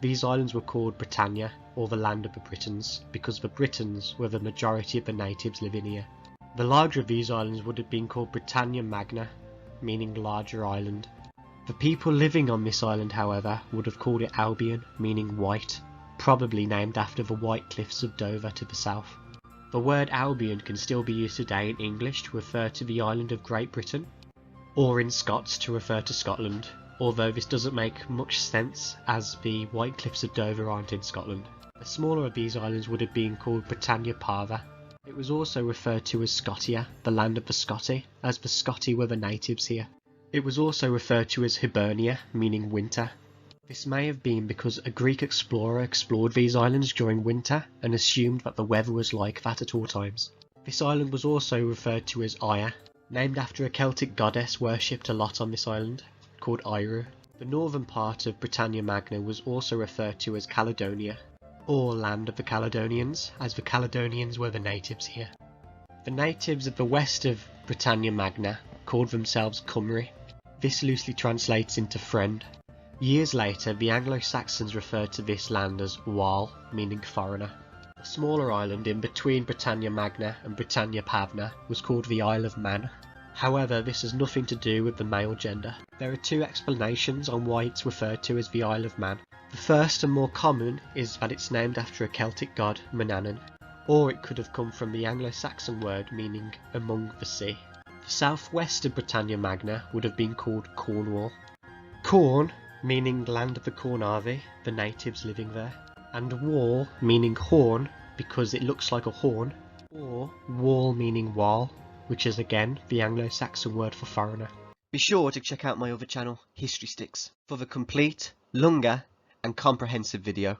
These islands were called Britannia, or the land of the Britons, because the Britons were the majority of the natives living here. The larger of these islands would have been called Britannia Magna, meaning larger island. The people living on this island, however, would have called it Albion, meaning white, probably named after the white cliffs of Dover to the south. The word Albion can still be used today in English to refer to the island of Great Britain, or in Scots to refer to Scotland, although this doesn't make much sense as the White Cliffs of Dover aren't in Scotland. The smaller of these islands would have been called Britannia Parva. It was also referred to as Scotia, the land of the Scotti, as the Scotti were the natives here. It was also referred to as Hibernia, meaning winter. This may have been because a Greek explorer explored these islands during winter and assumed that the weather was like that at all times. This island was also referred to as Aya, named after a Celtic goddess worshipped a lot on this island, called Iru. The northern part of Britannia Magna was also referred to as Caledonia, or land of the Caledonians, as the Caledonians were the natives here. The natives of the west of Britannia Magna called themselves Cymry. This loosely translates into friend. Years later, the Anglo-Saxons referred to this land as Wal, meaning foreigner. A smaller island in between Britannia Magna and Britannia Pavna was called the Isle of Man. However, this has nothing to do with the male gender. There are two explanations on why it's referred to as the Isle of Man. The first and more common is that it's named after a Celtic god, Manannan, or it could have come from the Anglo-Saxon word meaning among the sea. The southwest of Britannia Magna would have been called Cornwall. Corn, meaning land of the Cornavi, the natives living there, and wall, meaning horn, because it looks like a horn, or wall meaning wall, which is again the Anglo-Saxon word for foreigner. Be sure to check out my other channel, History Sticks, for the complete, longer and comprehensive video.